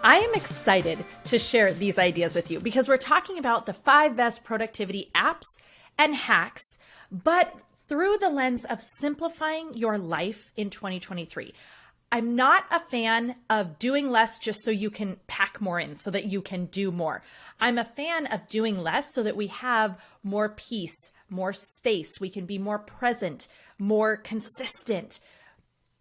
I am excited to share these ideas with you because we're talking about the 5 best productivity apps and hacks, but through the lens of simplifying your life in 2023. I'm not a fan of doing less just so you can pack more in, so that you can do more. I'm a fan of doing less so that we have more peace, more space. We can be more present, more consistent,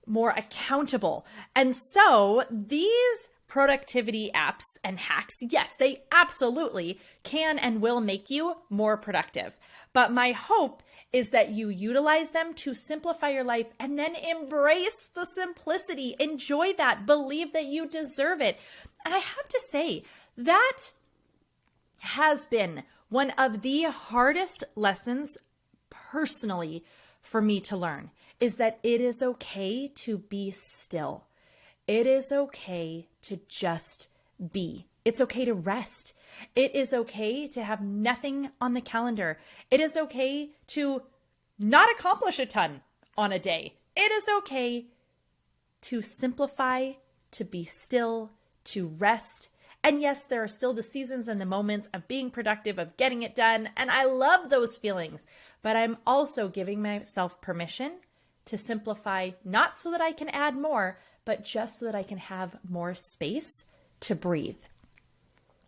more accountable. And so these productivity apps and hacks, yes, they absolutely can and will make you more productive. But my hope is that you utilize them to simplify your life and then embrace the simplicity. Enjoy that. Believe that you deserve it. And I have to say, that has been one of the hardest lessons personally for me to learn, is that it is okay to be still. It is okay to just be. It's okay to rest. It is okay to have nothing on the calendar. It is okay to not accomplish a ton on a day. It is okay to simplify, to be still, to rest. And yes, there are still the seasons and the moments of being productive, of getting it done. And I love those feelings. But I'm also giving myself permission to simplify, not so that I can add more, but just so that I can have more space to breathe.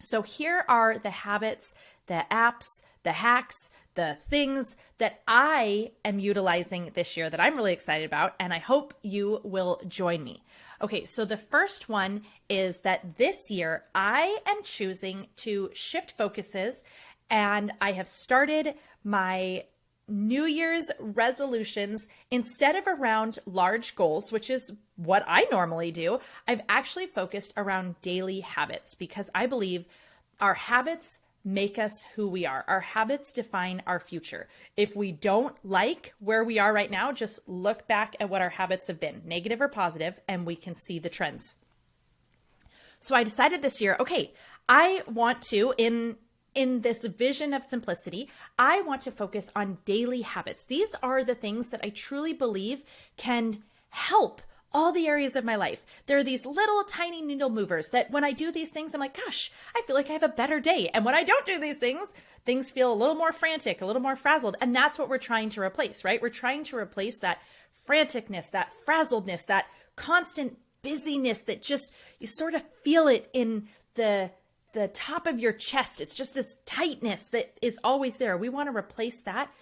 So here are the habits, the apps, the hacks, the things that I am utilizing this year that I'm really excited about, and I hope you will join me. Okay, so the first one is that this year I am choosing to shift focuses, and I have started my New Year's resolutions. Instead of around large goals, which is what I normally do, I've actually focused around daily habits, because I believe our habits make us who we are. Our habits define our future. If we don't like where we are right now, just look back at what our habits have been, negative or positive, and we can see the trends. So I decided this year, okay, I want to, in this vision of simplicity, I want to focus on daily habits. These are the things that I truly believe can help all the areas of my life. There are these little tiny needle movers that when I do these things, I'm like, gosh, I feel like I have a better day. And when I don't do these things, things feel a little more frantic, a little more frazzled. And that's what we're trying to replace, right? We're trying to replace that franticness, that frazzledness, that constant busyness that just, you sort of feel it in the top of your chest. It's just this tightness that is always there. We want to replace that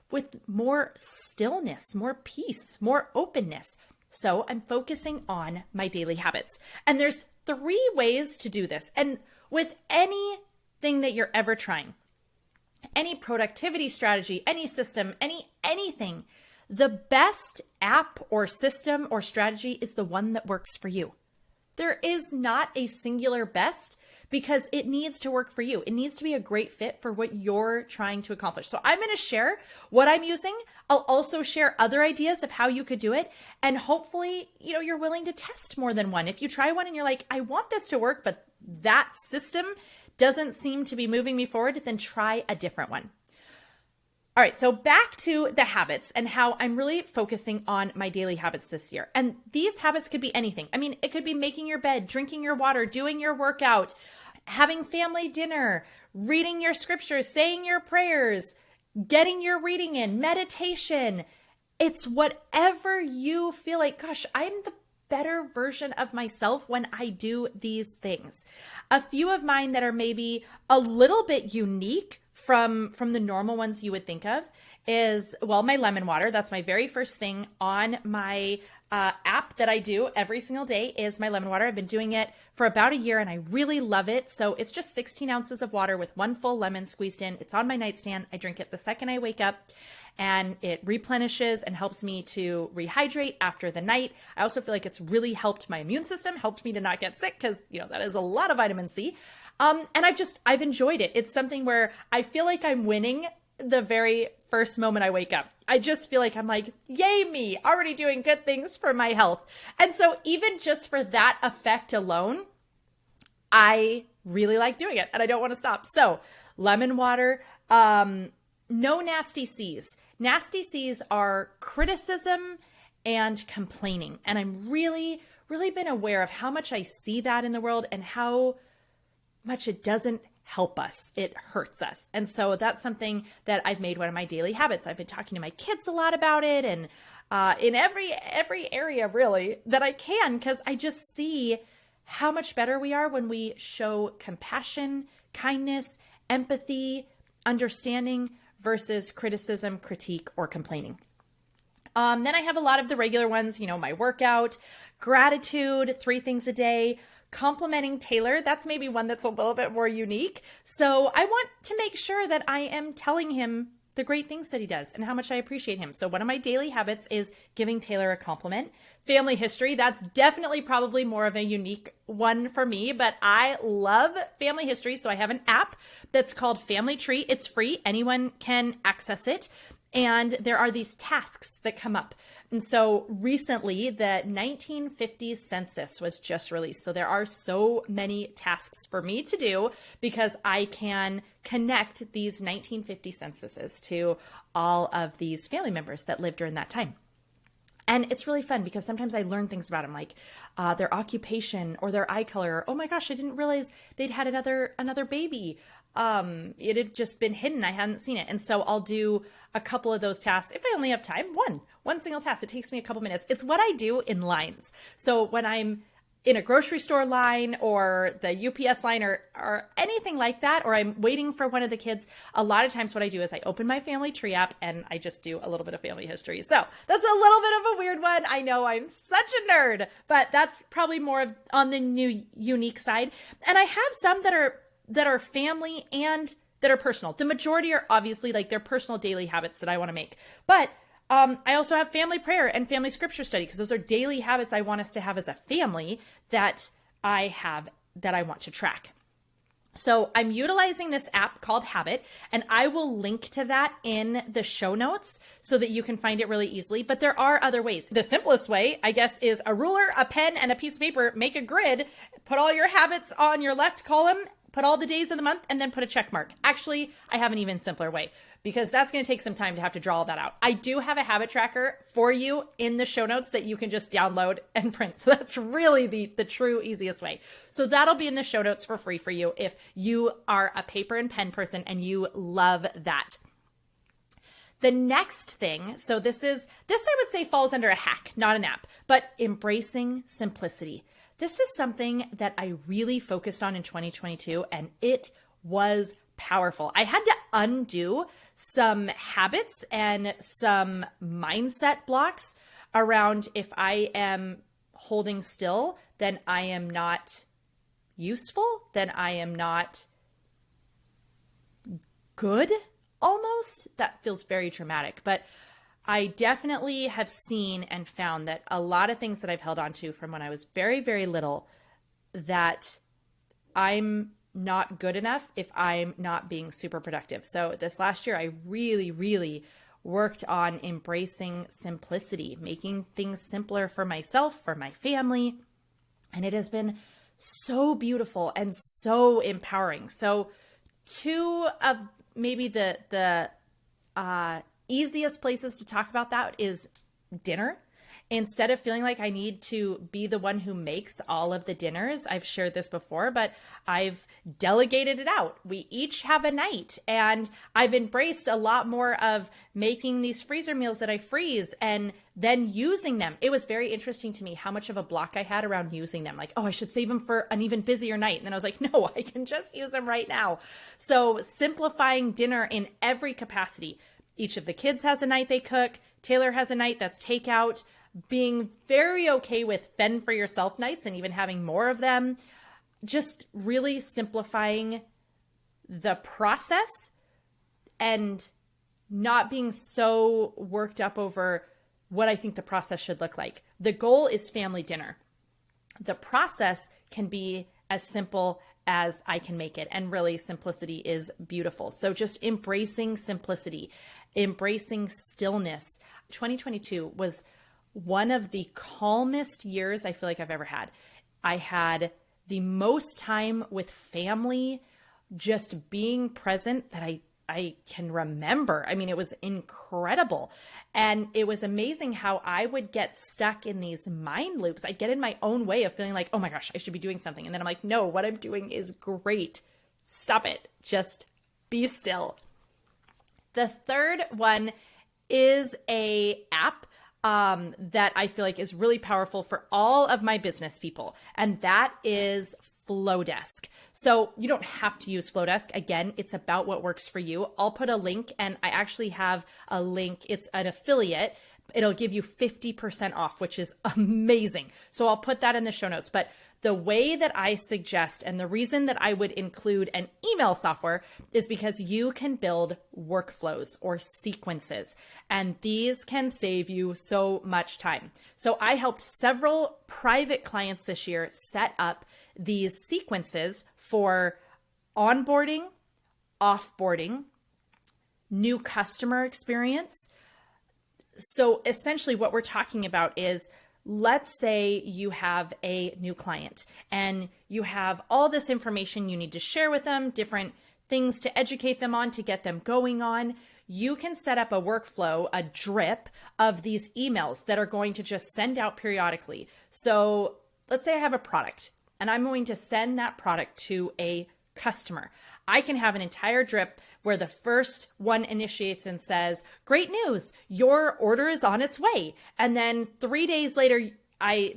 with more stillness, more peace, more openness. So I'm focusing on my daily habits. And there's 3 ways to do this. And with anything that you're ever trying, any productivity strategy, any system, anything, the best app or system or strategy is the one that works for you. There is not a singular best, because it needs to work for you. It needs to be a great fit for what you're trying to accomplish. So I'm going to share what I'm using. I'll also share other ideas of how you could do it. And hopefully, you're willing to test more than one. If you try one and you're like, I want this to work, but that system doesn't seem to be moving me forward, then try a different one. All right, so back to the habits and how I'm really focusing on my daily habits this year. And these habits could be anything. I mean, it could be making your bed, drinking your water, doing your workout, having family dinner, reading your scriptures, saying your prayers, getting your reading in, meditation. It's whatever you feel like, gosh, I'm the better version of myself when I do these things. A few of mine that are maybe a little bit unique from the normal ones you would think of is, well, my lemon water. That's my very first thing on my app that I do every single day is my lemon water. I've been doing it for about a year and I really love it. So it's just 16 ounces of water with 1 full lemon squeezed in. It's on my nightstand. I drink it the second I wake up, and it replenishes and helps me to rehydrate after the night. I also feel like it's really helped my immune system, helped me to not get sick, because that is a lot of vitamin C. And I've enjoyed it. It's something where I feel like I'm winning the very first moment I wake up. I just feel like I'm like, yay me, already doing good things for my health. And so even just for that effect alone, I really like doing it and I don't want to stop. So lemon water, no nasty C's. Nasty C's are criticism and complaining. And I'm really, really been aware of how much I see that in the world and how much it doesn't help us. It hurts us. And so that's something that I've made one of my daily habits. I've been talking to my kids a lot about it, and in every area really that I can, because I just see how much better we are when we show compassion, kindness, empathy, understanding versus criticism, critique, or complaining. Then I have a lot of the regular ones, my workout, gratitude, 3 things a day, complimenting Taylor. That's maybe one that's a little bit more unique. So I want to make sure that I am telling him the great things that he does and how much I appreciate him. So one of my daily habits is giving Taylor a compliment. Family history, that's definitely probably more of a unique one for me, but I love family history. So I have an app that's called Family Tree. It's free. Anyone can access it. And there are these tasks that come up. And so recently, the 1950s census was just released. So there are so many tasks for me to do because I can connect these 1950 censuses to all of these family members that lived during that time. And it's really fun because sometimes I learn things about them, like their occupation or their eye color. Or, oh my gosh, I didn't realize they'd had another baby. It had just been hidden. I hadn't seen it. And so I'll do a couple of those tasks. If I only have time, one single task. It takes me a couple minutes. It's what I do in lines. So when I'm in a grocery store line or the UPS line or anything like that, or I'm waiting for one of the kids, a lot of times what I do is I open my Family Tree app and I just do a little bit of family history. So that's a little bit of a weird one. I know I'm such a nerd, but that's probably more on the new unique side. And I have some that are family and that are personal. The majority are obviously like their personal daily habits that I want to make. But I also have family prayer and family scripture study because those are daily habits I want us to have as a family that I want to track. So I'm utilizing this app called Habit, and I will link to that in the show notes so that you can find it really easily. But there are other ways. The simplest way, I guess, is a ruler, a pen, and a piece of paper. Make a grid, put all your habits on your left column, put all the days of the month, and then put a check mark. Actually, I have an even simpler way because that's going to take some time to have to draw all that out. I do have a habit tracker for you in the show notes that you can just download and print. So that's really the true easiest way. So that'll be in the show notes for free for you if you are a paper and pen person and you love that. The next thing, so this I would say falls under a hack, not an app, but embracing simplicity. This is something that I really focused on in 2022, and it was powerful. I had to undo some habits and some mindset blocks around if I am holding still, then I am not useful, then I am not good almost. That feels very dramatic, but I definitely have seen and found that a lot of things that I've held on to from when I was very, very little, that I'm not good enough if I'm not being super productive. So this last year, I really, really worked on embracing simplicity, making things simpler for myself, for my family. And it has been so beautiful and so empowering. So 2 of maybe the easiest places to talk about that is dinner. Instead of feeling like I need to be the one who makes all of the dinners, I've shared this before, but I've delegated it out. We each have a night, and I've embraced a lot more of making these freezer meals that I freeze and then using them. It was very interesting to me how much of a block I had around using them. Like, oh, I should save them for an even busier night. And then I was like, no, I can just use them right now. So simplifying dinner in every capacity. Each of the kids has a night they cook. Taylor has a night that's takeout. Being very okay with fend for yourself nights and even having more of them. Just really simplifying the process and not being so worked up over what I think the process should look like. The goal is family dinner. The process can be as simple as I can make it. And really, simplicity is beautiful. So just embracing simplicity, embracing stillness. 2022 was one of the calmest years I feel like I've ever had. I had the most time with family, just being present that I I can remember. I mean, it was incredible. And it was amazing how I would get stuck in these mind loops. I'd get in my own way of feeling like, oh my gosh, I should be doing something. And then I'm like, no, what I'm doing is great. Stop it. Just be still. The third one is a app that I feel like is really powerful for all of my business people. And that is Flowdesk. So you don't have to use Flowdesk. Again, it's about what works for you. I'll put a link, and I actually have a link. It's an affiliate. It'll give you 50% off, which is amazing. So I'll put that in the show notes. But the way that I suggest, and the reason that I would include an email software, is because you can build workflows or sequences, and these can save you so much time. So I helped several private clients this year set up these sequences for onboarding, offboarding, new customer experience. So essentially what we're talking about is, let's say you have a new client and you have all this information you need to share with them, different things to educate them on, to get them going on. You can set up a workflow, a drip of these emails that are going to just send out periodically. So let's say I have a product and I'm going to send that product to a customer. I can have an entire drip where the first one initiates and says, great news, your order is on its way. And then 3 days later,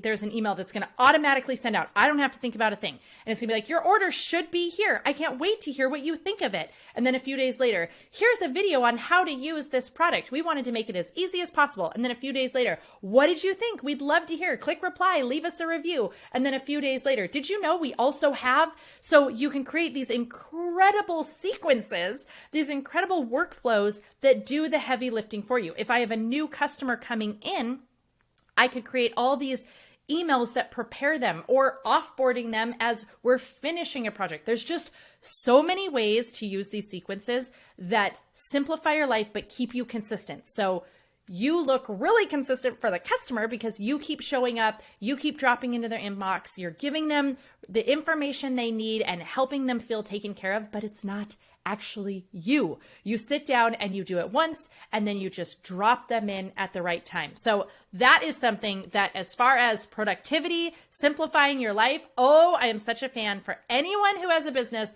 there's an email that's going to automatically send out. I don't have to think about a thing. And it's going to be like, your order should be here. I can't wait to hear what you think of it. And then a few days later, here's a video on how to use this product. We wanted to make it as easy as possible. And then a few days later, what did you think? We'd love to hear. Click reply, leave us a review. And then a few days later, did you know we also have? So you can create these incredible sequences, these incredible workflows that do the heavy lifting for you. If I have a new customer coming in, I could create all these emails that prepare them, or offboarding them as we're finishing a project. There's just so many ways to use these sequences that simplify your life but keep you consistent. So you look really consistent for the customer because you keep showing up, you keep dropping into their inbox, you're giving them the information they need and helping them feel taken care of, but it's not actually you. You sit down and you do it once, and then you just drop them in at the right time. So that is something that, as far as productivity, simplifying your life, I am such a fan for anyone who has a business.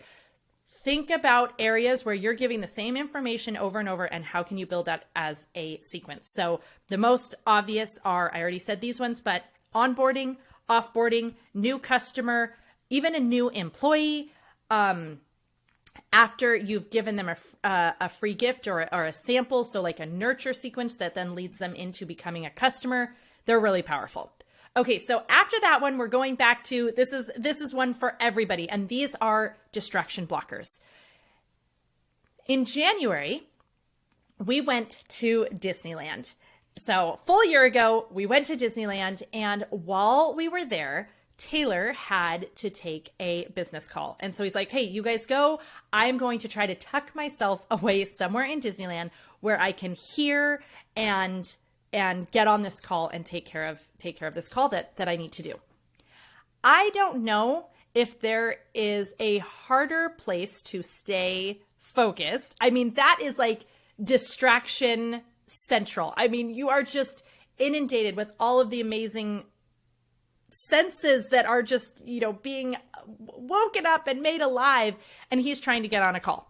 Think about areas where you're giving the same information over and over, and how can you build that as a sequence. So the most obvious are, I already said these ones, but onboarding, offboarding, new customer, even a new employee, after you've given them a free gift or a sample, so like a nurture sequence that then leads them into becoming a customer. They're really powerful. Okay, so after that one, we're going back to, this is one for everybody, and these are distraction blockers. In January, we went to Disneyland. So full year ago, we went to Disneyland, and while we were there, Taylor had to take a business call. And so he's like, hey, you guys go. I'm going to try to tuck myself away somewhere in Disneyland where I can hear and get on this call and take care of this call that I need to do. I don't know if there is a harder place to stay focused. I mean, that is like distraction central. I mean, you are just inundated with all of the amazing senses that are just, being woken up and made alive. And he's trying to get on a call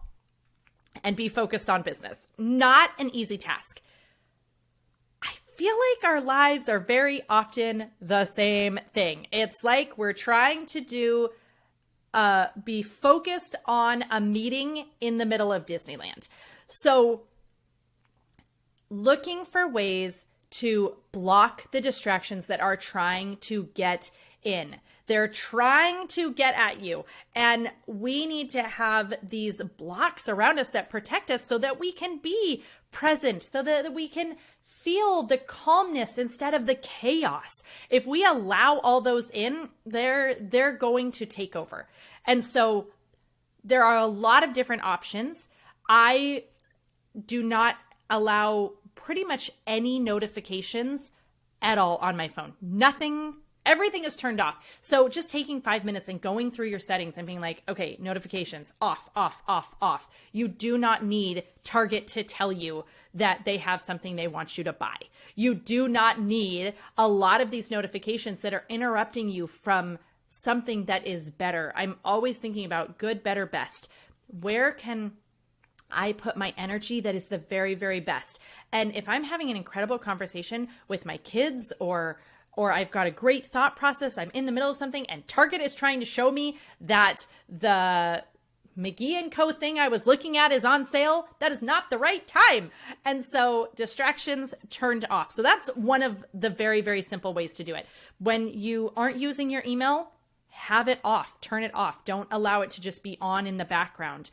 and be focused on business. Not an easy task. I feel like our lives are very often the same thing. It's like we're trying to be focused on a meeting in the middle of Disneyland. So looking for ways to block the distractions that are trying to get in. They're trying to get at you. And we need to have these blocks around us that protect us so that we can be present, so that we can feel the calmness instead of the chaos. If we allow all those in, they're going to take over. And so there are a lot of different options. I do not allow pretty much any notifications at all on my phone. Nothing Everything is turned off. So just taking 5 minutes and going through your settings and being like, okay, notifications off, off, off, off. You do not need Target to tell you that they have something they want you to buy. You do not need a lot of these notifications that are interrupting you from something that is better. I'm always thinking about good, better, best. Where can I put my energy that is the very, very best? And if I'm having an incredible conversation with my kids, or I've got a great thought process, I'm in the middle of something and Target is trying to show me that the McGee & Co. thing I was looking at is on sale, that is not the right time. And so distractions turned off. So that's one of the very, very simple ways to do it. When you aren't using your email, have it off, turn it off. Don't allow it to just be on in the background.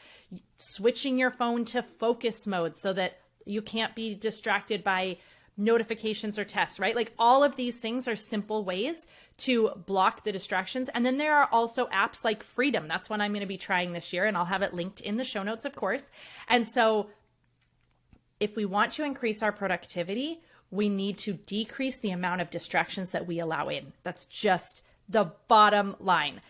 Switching your phone to focus mode so that you can't be distracted by notifications or tests, right? Like all of these things are simple ways to block the distractions. And then there are also apps like Freedom. That's one I'm going to be trying this year, and I'll have it linked in the show notes, of course. And so if we want to increase our productivity, we need to decrease the amount of distractions that we allow in. That's just the bottom line.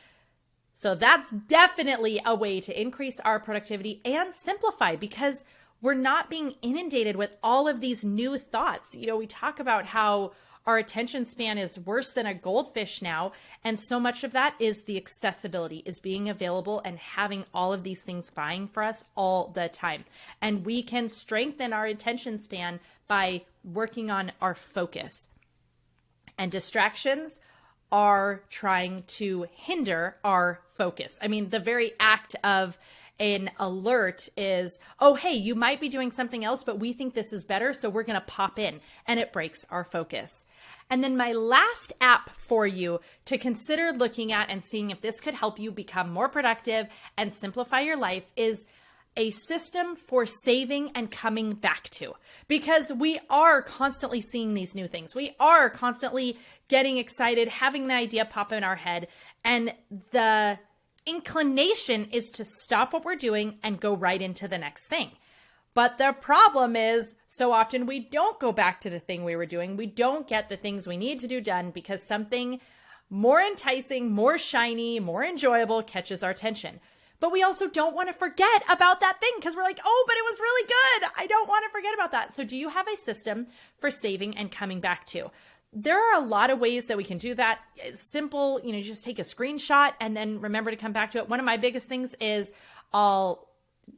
So that's definitely a way to increase our productivity and simplify, because we're not being inundated with all of these new thoughts. You know, we talk about how our attention span is worse than a goldfish now. And so much of that is the accessibility, is being available and having all of these things vying for us all the time. And we can strengthen our attention span by working on our focus. And distractions are trying to hinder our focus. I mean, the very act of an alert is, oh, hey, you might be doing something else, but we think this is better, so we're going to pop in, and it breaks our focus. And then my last app for you to consider looking at and seeing if this could help you become more productive and simplify your life is a system for saving and coming back to, because we are constantly seeing these new things. We are constantly getting excited, having an idea pop in our head, and the inclination is to stop what we're doing and go right into the next thing. But the problem is, so often we don't go back to the thing we were doing. We don't get the things we need to do done because something more enticing, more shiny, more enjoyable catches our attention. But we also don't want to forget about that thing because we're like, oh, but it was really good. I don't want to forget about that. So do you have a system for saving and coming back to? There are a lot of ways that we can do that. It's simple, you just take a screenshot and then remember to come back to it. One of my biggest things is I'll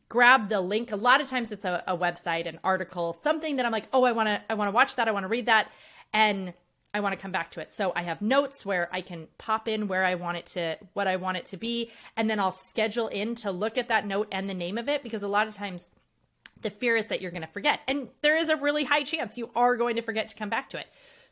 grab the link. A lot of times it's a website, an article, something that I'm like, oh, I want to watch that. I want to read that. And I want to come back to it. So I have notes where I can pop in where I want it to, what I want it to be. And then I'll schedule in to look at that note and the name of it, because a lot of times the fear is that you're going to forget. And there is a really high chance you are going to forget to come back to it.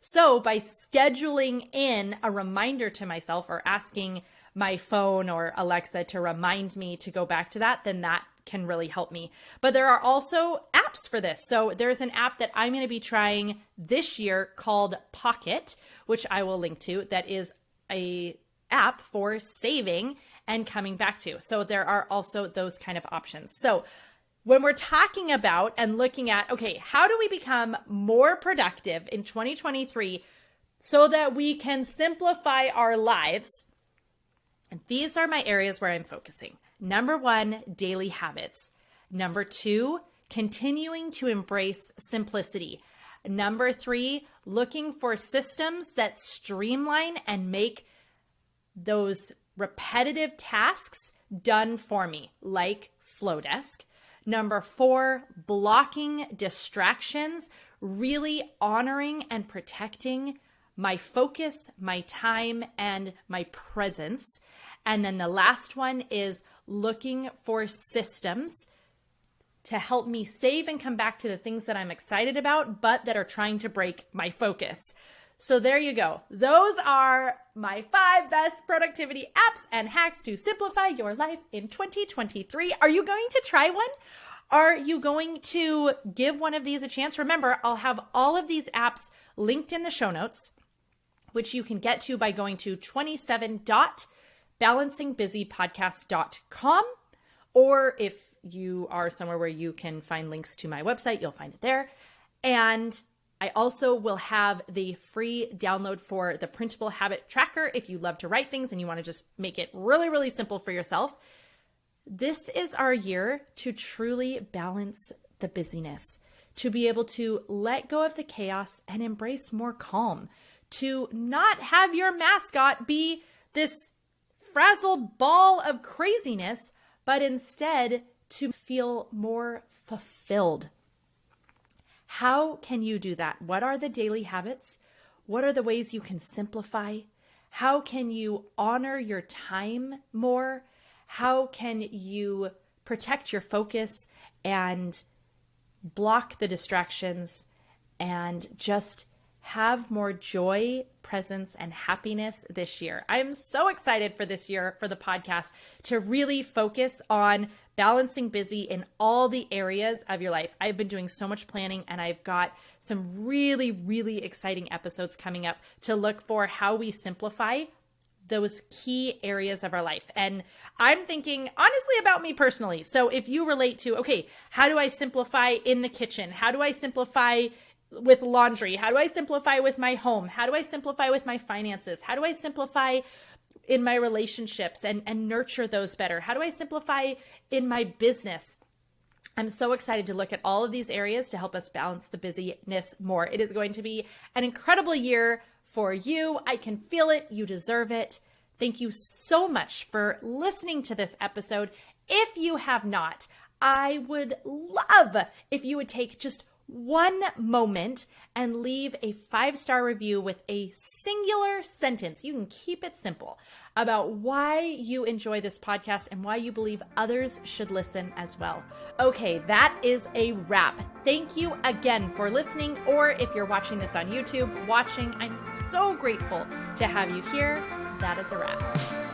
So by scheduling in a reminder to myself or asking my phone or Alexa to remind me to go back to that, then that can really help me. But there are also apps for this. So there's an app that I'm going to be trying this year called Pocket, which I will link to, that is a app for saving and coming back to. So there are also those kind of options. So when we're talking about and looking at, okay, how do we become more productive in 2023 so that we can simplify our lives? And these are my areas where I'm focusing. Number 1, daily habits. Number 2, continuing to embrace simplicity. Number 3, looking for systems that streamline and make those repetitive tasks done for me, like Flowdesk. Number 4, blocking distractions, really honoring and protecting my focus, my time, and my presence. And then the last one is looking for systems to help me save and come back to the things that I'm excited about, but that are trying to break my focus. So there you go. Those are my 5 best productivity apps and hacks to simplify your life in 2023. Are you going to try one? Are you going to give one of these a chance? Remember, I'll have all of these apps linked in the show notes, which you can get to by going to 27.balancingbusypodcast.com. Or if you are somewhere where you can find links to my website, you'll find it there. And I also will have the free download for the printable habit tracker if you love to write things and you want to just make it really, really simple for yourself. This is our year to truly balance the busyness, to be able to let go of the chaos and embrace more calm, to not have your mascot be this frazzled ball of craziness, but instead to feel more fulfilled. How can you do that? What are the daily habits? What are the ways you can simplify? How can you honor your time more? How can you protect your focus and block the distractions and just have more joy, presence, and happiness this year? I'm so excited for this year for the podcast to really focus on balancing busy in all the areas of your life. I've been doing so much planning and I've got some really, really exciting episodes coming up to look for how we simplify those key areas of our life. And I'm thinking honestly about me personally. So if you relate to, okay, how do I simplify in the kitchen? How do I simplify with laundry? How do I simplify with my home? How do I simplify with my finances? How do I simplify in my relationships and nurture those better? How do I simplify in my business? I'm so excited to look at all of these areas to help us balance the busyness more. It is going to be an incredible year for you. I can feel it. You deserve it. Thank you so much for listening to this episode. If you have not, I would love if you would take just one moment and leave a 5-star review with a singular sentence. You can keep it simple about why you enjoy this podcast and why you believe others should listen as well. Okay, that is a wrap. Thank you again for listening, or if you're watching this on YouTube, I'm so grateful to have you here. That is a wrap.